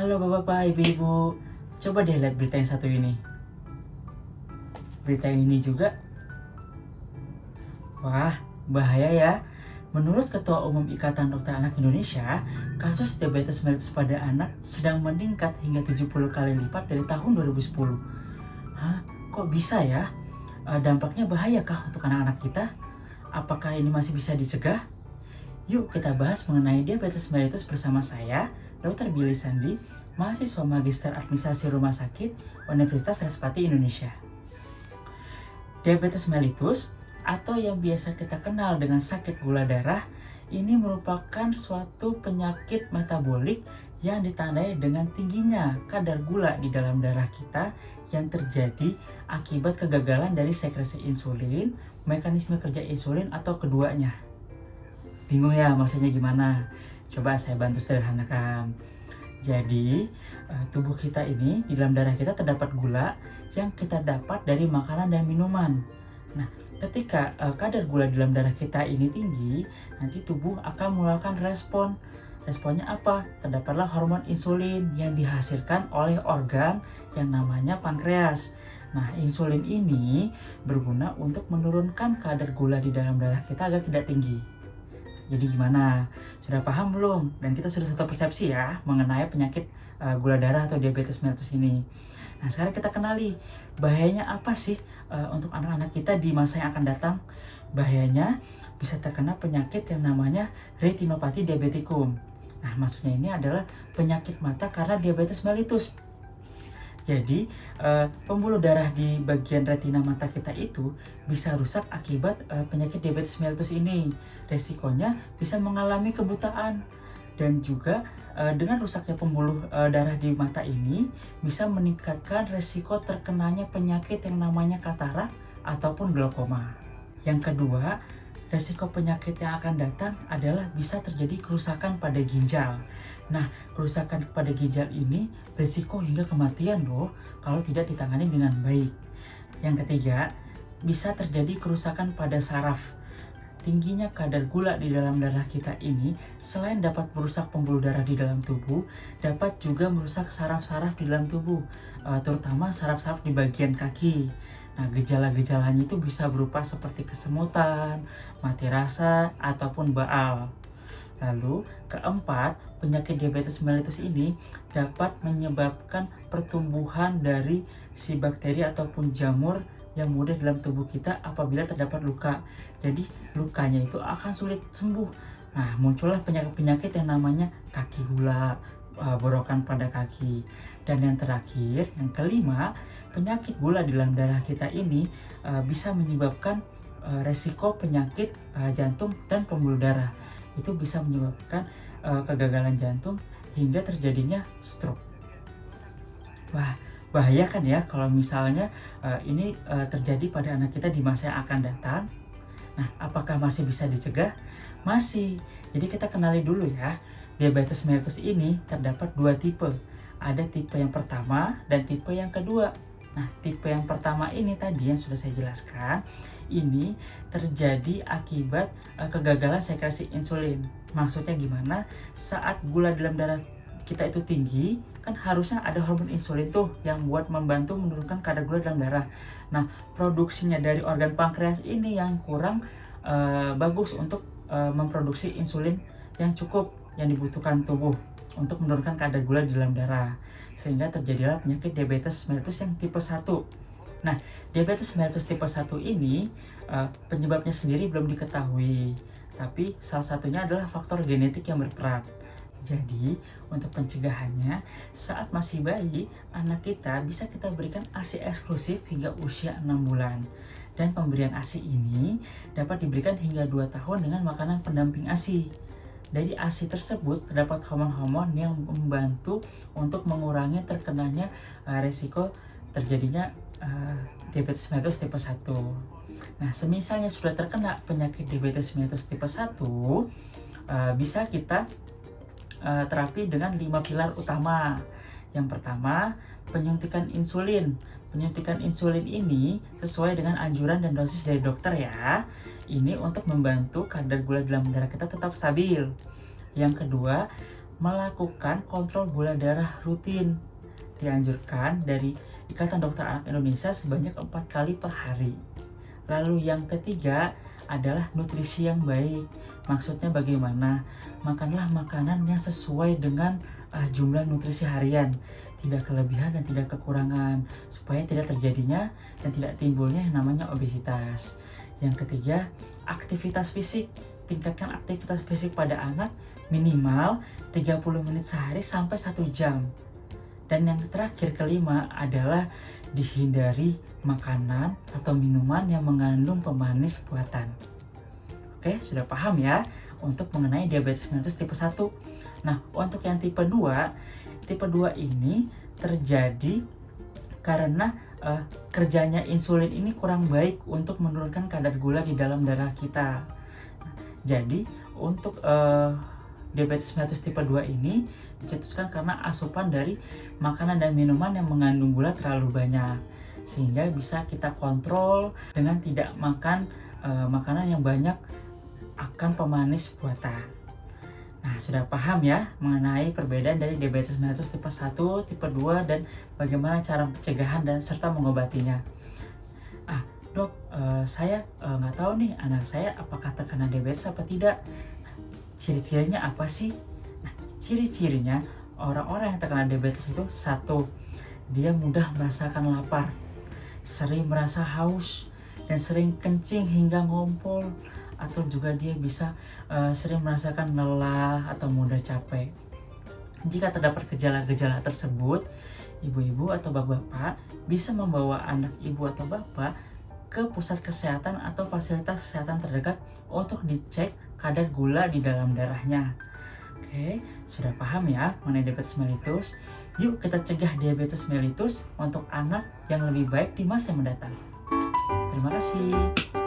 Halo bapak-bapak, ibu-ibu. Coba deh lihat berita yang satu ini. Berita ini juga, wah, bahaya ya. Menurut Ketua Umum Ikatan Dokter Anak Indonesia, kasus diabetes mellitus pada anak sedang meningkat hingga 70 kali lipat dari tahun 2010. Hah? Kok bisa ya? Dampaknya bahaya kah untuk anak-anak kita? Apakah ini masih bisa dicegah? Yuk kita bahas mengenai diabetes mellitus bersama saya, Dr. Billy Sandi, mahasiswa Magister Administrasi Rumah Sakit Universitas Respati Indonesia. Diabetes mellitus atau yang biasa kita kenal dengan sakit gula darah ini merupakan suatu penyakit metabolik yang ditandai dengan tingginya kadar gula di dalam darah kita yang terjadi akibat kegagalan dari sekresi insulin, mekanisme kerja insulin atau keduanya. Bingung ya maksudnya gimana? Coba saya bantu sederhanakan. Jadi, tubuh kita ini, di dalam darah kita terdapat gula yang kita dapat dari makanan dan minuman. Nah, ketika kadar gula di dalam darah kita ini tinggi, nanti tubuh akan mengeluarkan respon. Responnya apa? Terdapatlah hormon insulin yang dihasilkan oleh organ yang namanya pankreas. Nah, insulin ini berguna untuk menurunkan kadar gula di dalam darah kita agar tidak tinggi. Jadi gimana? Sudah paham belum? Dan kita sudah satu persepsi ya mengenai penyakit gula darah atau diabetes mellitus ini. Nah, sekarang kita kenali bahayanya apa sih untuk anak-anak kita di masa yang akan datang. Bahayanya bisa terkena penyakit yang namanya retinopati diabeticum. Nah, maksudnya ini adalah penyakit mata karena diabetes mellitus. Jadi, pembuluh darah di bagian retina mata kita itu bisa rusak akibat penyakit diabetes mellitus ini. Resikonya bisa mengalami kebutaan. Dan juga dengan rusaknya pembuluh darah di mata ini bisa meningkatkan resiko terkenanya penyakit yang namanya katarak ataupun glaukoma. Yang kedua, resiko penyakit yang akan datang adalah bisa terjadi kerusakan pada ginjal. Nah, kerusakan pada ginjal ini resiko hingga kematian loh kalau tidak ditangani dengan baik. Yang ketiga, bisa terjadi kerusakan pada saraf. Tingginya kadar gula di dalam darah kita ini selain dapat merusak pembuluh darah di dalam tubuh, dapat juga merusak saraf-saraf di dalam tubuh, terutama saraf-saraf di bagian kaki. Nah, gejala-gejalanya itu bisa berupa seperti kesemutan, mati rasa, ataupun baal. Lalu, keempat, penyakit diabetes mellitus ini dapat menyebabkan pertumbuhan dari si bakteri ataupun jamur yang mudah dalam tubuh kita apabila terdapat luka. Jadi lukanya itu akan sulit sembuh. Nah, muncullah penyakit-penyakit yang namanya kaki gula, borokan pada kaki. Dan yang terakhir, yang kelima, penyakit gula di dalam darah kita ini bisa menyebabkan resiko penyakit jantung dan pembuluh darah. Itu bisa menyebabkan kegagalan jantung hingga terjadinya stroke. Wah, bahaya kan ya kalau misalnya ini terjadi pada anak kita di masa yang akan datang. Nah, apakah masih bisa dicegah? Masih. Jadi kita kenali dulu ya. Diabetes mellitus ini terdapat dua tipe. Ada tipe yang pertama dan tipe yang kedua. Nah, tipe yang pertama ini tadi yang sudah saya jelaskan, ini terjadi akibat kegagalan sekresi insulin. Maksudnya gimana? Saat gula dalam darah kita itu tinggi, kan harusnya ada hormon insulin tuh yang buat membantu menurunkan kadar gula dalam darah. Nah, produksinya dari organ pankreas ini yang kurang bagus untuk memproduksi insulin yang cukup yang dibutuhkan tubuh untuk menurunkan kadar gula di dalam darah. Sehingga terjadilah penyakit diabetes mellitus yang tipe 1. Nah, diabetes mellitus tipe 1 ini penyebabnya sendiri belum diketahui. Tapi salah satunya adalah faktor genetik yang berperan. Jadi, untuk pencegahannya, saat masih bayi, anak kita bisa kita berikan ASI eksklusif hingga usia 6 bulan. Dan pemberian ASI ini dapat diberikan hingga 2 tahun dengan makanan pendamping ASI. Dari ASI tersebut terdapat hormon-hormon yang membantu untuk mengurangi terkenanya resiko terjadinya diabetes mellitus tipe 1. Nah, semisalnya sudah terkena penyakit diabetes mellitus tipe 1, bisa kita terapi dengan 5 pilar utama. Yang pertama, penyuntikan insulin. Penyuntikan insulin ini sesuai dengan anjuran dan dosis dari dokter ya. Ini untuk membantu kadar gula dalam darah kita tetap stabil. Yang kedua, melakukan kontrol gula darah rutin. Dianjurkan dari Ikatan Dokter Anak Indonesia sebanyak 4 kali per hari. Lalu yang ketiga adalah nutrisi yang baik. Maksudnya bagaimana? Makanlah makanan yang sesuai dengan jumlah nutrisi harian, tidak kelebihan dan tidak kekurangan, supaya tidak terjadinya dan tidak timbulnya yang namanya obesitas. Yang ketiga, aktivitas fisik. Tingkatkan aktivitas fisik pada anak minimal 30 menit sehari sampai 1 jam. Dan yang terakhir, kelima, adalah dihindari makanan atau minuman yang mengandung pemanis buatan. Oke, sudah paham ya untuk mengenai diabetes mellitus tipe 1. Nah, untuk yang tipe 2 ini terjadi karena kerjanya insulin ini kurang baik untuk menurunkan kadar gula di dalam darah kita. Jadi, untuk diabetes mellitus tipe 2 ini dicetuskan karena asupan dari makanan dan minuman yang mengandung gula terlalu banyak, sehingga bisa kita kontrol dengan tidak makan makanan yang banyak akan pemanis buatan. Nah, sudah paham ya mengenai perbedaan dari diabetes mellitus tipe 1, tipe 2, dan bagaimana cara pencegahan dan serta mengobatinya. Dok, saya nggak tahu nih anak saya apakah terkena diabetes apa tidak. Ciri-cirinya apa sih? Nah, ciri-cirinya orang-orang yang terkena diabetes itu: 1, dia mudah merasakan lapar, sering merasa haus, dan sering kencing hingga ngompol, atau juga dia bisa sering merasakan lelah atau mudah capek. Jika terdapat gejala-gejala tersebut, ibu-ibu atau bapak-bapak bisa membawa anak ibu atau bapak ke pusat kesehatan atau fasilitas kesehatan terdekat untuk dicek kadar gula di dalam darahnya. Oke, sudah paham ya mengenai diabetes mellitus? Yuk kita cegah diabetes mellitus untuk anak yang lebih baik di masa mendatang. Terima kasih.